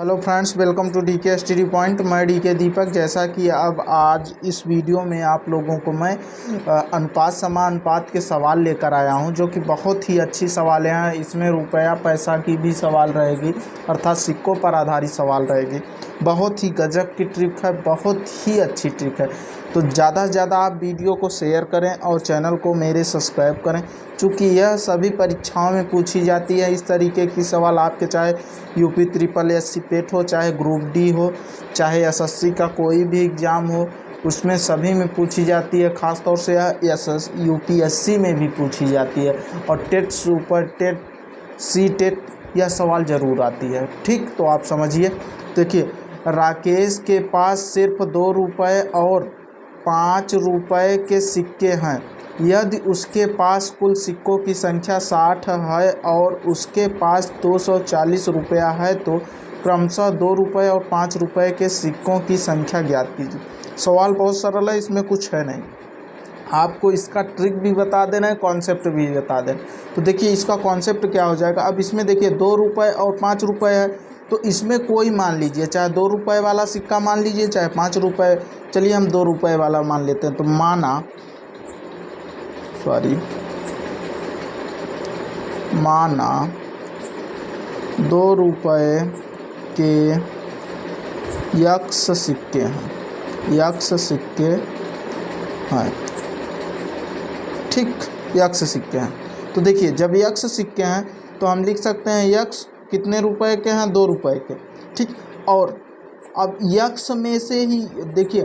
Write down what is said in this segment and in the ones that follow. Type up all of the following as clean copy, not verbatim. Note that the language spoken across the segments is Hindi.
Hello friends, welcome to DK study point. मैं डीके दीपक। जैसा कि अब आज इस वीडियो में आप लोगों को मैं अनुपात समानुपात के सवाल लेकर आया हूं, जो कि बहुत ही अच्छी सवाल हैं। इसमें रुपया पैसा की भी सवाल रहेगी, अर्थात सिक्कों पर आधारित सवाल रहेगी। बहुत ही गजब की ट्रिक है, बहुत ही अच्छी ट्रिक है। तो ज़्यादा से ज़्यादा आप वीडियो को शेयर करें और चैनल को मेरे सब्सक्राइब करें, चूँकि यह सभी परीक्षाओं में पूछी जाती है। इस तरीके की सवाल आपके चाहे यूपी ट्रिपल एस सी पेट हो, चाहे ग्रुप डी हो, चाहे एसएससी का कोई भी एग्ज़ाम हो, उसमें सभी में पूछी जाती है। ख़ास तौर से यूपीएससी में भी पूछी जाती है, और TET, super TET, C TET यह सवाल ज़रूर आती है। ठीक, तो आप समझिए। देखिए, राकेश के पास सिर्फ 2 रुपये और 5 रुपये के सिक्के हैं। यदि उसके पास कुल सिक्कों की संख्या 60 है और उसके पास 240 रुपया है, तो क्रमशः 2 रुपये और 5 रुपये के सिक्कों की संख्या ज्ञात कीजिए। सवाल बहुत सरल है, इसमें कुछ है नहीं। आपको इसका ट्रिक भी बता देना है, कॉन्सेप्ट भी बता देना। तो देखिए, इसका कॉन्सेप्ट क्या हो जाएगा। अब इसमें देखिए 2 रुपये और 5 रुपये है, तो इसमें कोई मान लीजिए, चाहे 2 रुपये वाला सिक्का मान लीजिए, चाहे 5 रुपये। चलिए हम 2 रुपये वाला मान लेते हैं। तो माना 2 रुपये के यक्ष सिक्के हैं। ठीक, यक्ष सिक्के हैं। तो देखिए, जब यक्ष सिक्के हैं तो हम लिख सकते हैं यक्ष कितने रुपए के हैं, 2 रुपये के। ठीक, और अब यक्ष में से ही देखिए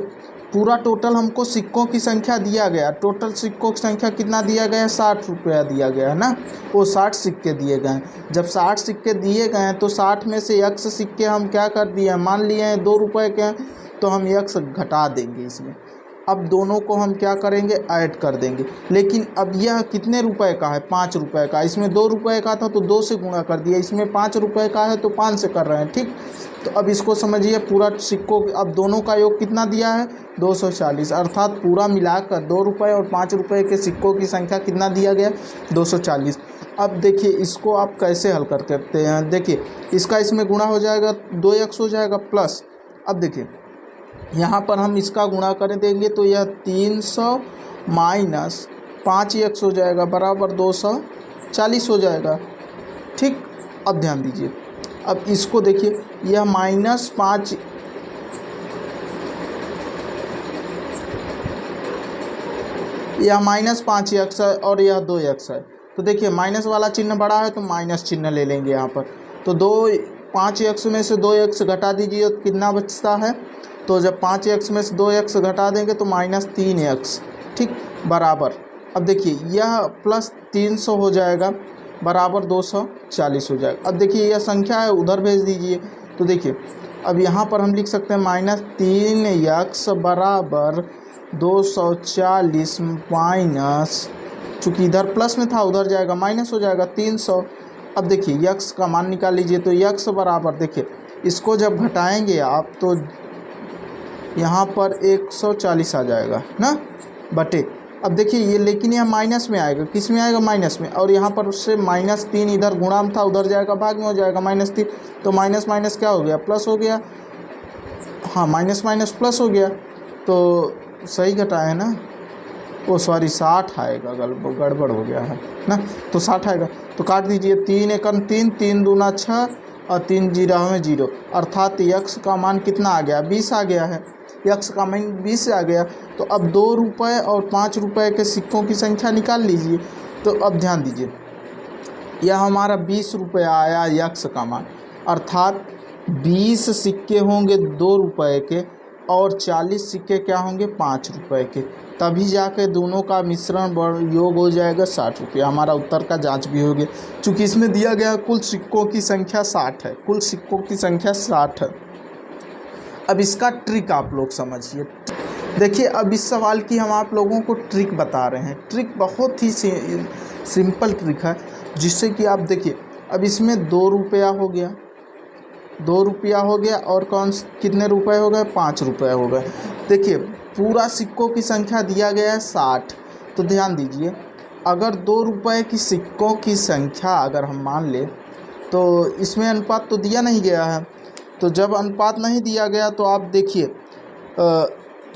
पूरा टोटल हमको सिक्कों की संख्या दिया गया। टोटल सिक्कों की संख्या कितना दिया गया है, 60 रुपया दिया गया है ना। वो 60 सिक्के दिए गए हैं। जब 60 सिक्के दिए गए हैं तो 60 में से यक्ष सिक्के हम क्या कर दिए हैं, मान लिए हैं 2 रुपये के हैं, तो हम यक्ष घटा देंगे इसमें। अब दोनों को हम क्या करेंगे, ऐड कर देंगे। लेकिन अब यह कितने रुपए का है, 5 रुपये का। इसमें 2 रुपये का था तो 2 से गुणा कर दिया। इसमें 5 रुपये का है तो 5 से कर रहे हैं। ठीक, तो अब इसको समझिए, पूरा सिक्कों, अब दोनों का योग कितना दिया है, 240। अर्थात पूरा मिलाकर 2 रुपये और 5 रुपये के सिक्कों की संख्या कितना दिया गया, 240। अब देखिए, इसको आप कैसे हल कर सकते हैं। देखिए, इसका इसमें गुणा हो जाएगा, 2x हो जाएगा प्लस। अब देखिए, यहाँ पर हम इसका गुणा कर देंगे तो यह 300 माइनस 5x हो जाएगा, बराबर 240 हो जाएगा। ठीक, अब ध्यान दीजिए। अब इसको देखिए, यह -5, यह -5x है और यह 2x है। तो देखिए, माइनस वाला चिन्ह बड़ा है तो माइनस चिन्ह ले लेंगे यहाँ पर। तो 5x में से 2x घटा दीजिए तो कितना बचता है। तो जब 5x में से 2x घटा देंगे तो -3x। ठीक, बराबर। अब देखिए, यह प्लस 300 हो जाएगा, बराबर 240 हो जाएगा। अब देखिए, यह संख्या है, उधर भेज दीजिए। तो देखिए, अब यहाँ पर हम लिख सकते हैं -3x बराबर 240 माइनस, चूँकि इधर प्लस में था उधर जाएगा माइनस हो जाएगा 300। अब देखिए, यक्स का मान निकाल लीजिए। तो यक्स बराबर, देखिए इसको जब घटाएंगे आप तो यहाँ पर 140 आ जाएगा ना, बटे। अब देखिए ये, लेकिन यह माइनस में आएगा, किस में आएगा, माइनस में। और यहाँ पर उससे -3 इधर गुणा में था, उधर जाएगा भाग में हो जाएगा -3। तो माइनस माइनस क्या हो गया, प्लस हो गया। हाँ, माइनस माइनस प्लस हो गया। तो सही घटाए ना, ओ सॉरी 60 आएगा, गड़बड़ हो गया है ना। तो 60 आएगा, तो काट दीजिए। 3 एकम 3, 3 दूना 6 और 3 जीरो में 0। अर्थात यक्ष का मान कितना आ गया, 20 आ गया है। यक्ष का मान 20 आ गया। तो अब 2 रुपये और 5 रुपये के सिक्कों की संख्या निकाल लीजिए। तो अब ध्यान दीजिए, यह हमारा 20 रुपया आया यक्ष का मान। अर्थात 20 सिक्के होंगे 2 रुपये के और 40 सिक्के क्या होंगे, 5 रुपये के। तभी जाके दोनों का मिश्रण योग हो जाएगा 60 रुपया। हमारा उत्तर का जांच भी हो गया, चूँकि इसमें दिया गया कुल सिक्कों की संख्या 60 है। कुल सिक्कों की संख्या 60 है। अब इसका ट्रिक आप लोग समझिए। देखिए, अब इस सवाल की हम आप लोगों को ट्रिक बता रहे हैं। ट्रिक बहुत ही सिंपल ट्रिक है, जिससे कि आप देखिए, अब इसमें 2 रुपया हो गया, 2 रुपया हो गया, और कितने रुपए हो गए, 5 रुपये हो गए। देखिए, पूरा सिक्कों की संख्या दिया गया है 60। तो ध्यान दीजिए, अगर 2 रुपये की सिक्कों की संख्या अगर हम मान लें तो इसमें अनुपात तो दिया नहीं गया है। तो जब अनुपात नहीं दिया गया तो आप देखिए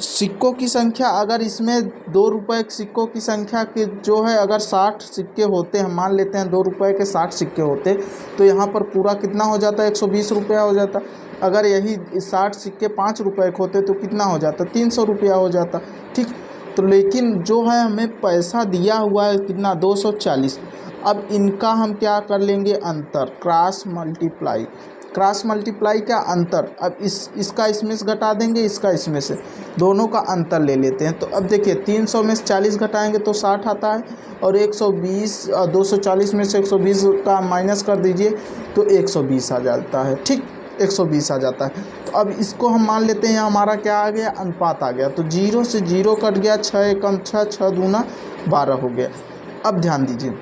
सिक्कों की संख्या, अगर इसमें 2 रुपये के सिक्कों की संख्या के जो है अगर 60 सिक्के होते हैं, मान लेते हैं 2 रुपये के 60 सिक्के होते, तो यहाँ पर पूरा कितना हो जाता है, 120 रुपया हो जाता। अगर यही 60 सिक्के 5 रुपये के होते तो कितना हो जाता, 300 रुपया हो जाता। ठीक, तो लेकिन जो है हमें पैसा दिया हुआ है कितना, 240। अब इनका हम क्या कर लेंगे, अंतर, क्रॉस मल्टीप्लाई। क्रॉस मल्टीप्लाई का अंतर, अब इसका इसमें से घटा देंगे, इसका इसमें से, दोनों का अंतर ले लेते हैं। तो अब देखिए 300 में से 40 घटाएंगे तो 60 आता है, और 120 240 में से 120 का माइनस कर दीजिए तो 120 आ जाता है। ठीक, 120 आ जाता है। तो अब इसको हम मान लेते हैं हमारा क्या आ गया, अनुपात आ गया। तो 0 से 0 कट गया, 6 एकम 6, 6 दूना 12 हो गया। अब ध्यान दीजिए,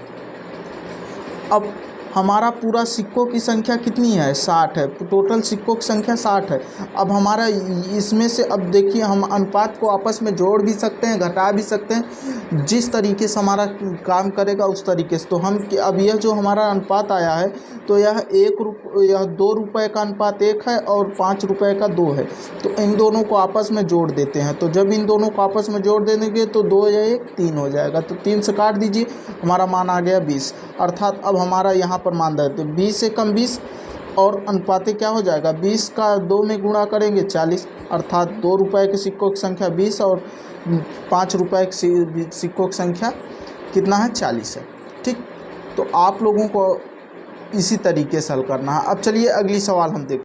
अब हमारा पूरा सिक्कों की संख्या कितनी है, 60 है। टोटल सिक्कों की संख्या 60 है। अब हमारा इसमें से, अब देखिए हम अनुपात को आपस में जोड़ भी सकते हैं, घटा भी सकते हैं, जिस तरीके से हमारा काम करेगा उस तरीके से। तो हम अब यह जो हमारा अनुपात आया है, तो यह 2 रुपये का अनुपात 1 है और 5 रुपये का 2 है। तो इन दोनों को आपस में जोड़ देते हैं। तो जब इन दोनों को आपस में जोड़ देंगे तो 2 या 1 3 हो जाएगा। तो 3 से काट दीजिए, हमारा मान आ गया 20। अर्थात अब हमारा यहाँ पर मान देते 20 से कम 20, और अनुपाते क्या हो जाएगा, 20 का 2 में गुणा करेंगे 40, अर्थात 2 रुपये के सिक्कों की संख्या 20 और 5 रुपये के सिक्कों की संख्या कितना है, 40 है। ठीक, तो आप लोगों को इसी तरीके से हल करना है। अब चलिए अगली सवाल हम देखते हैं।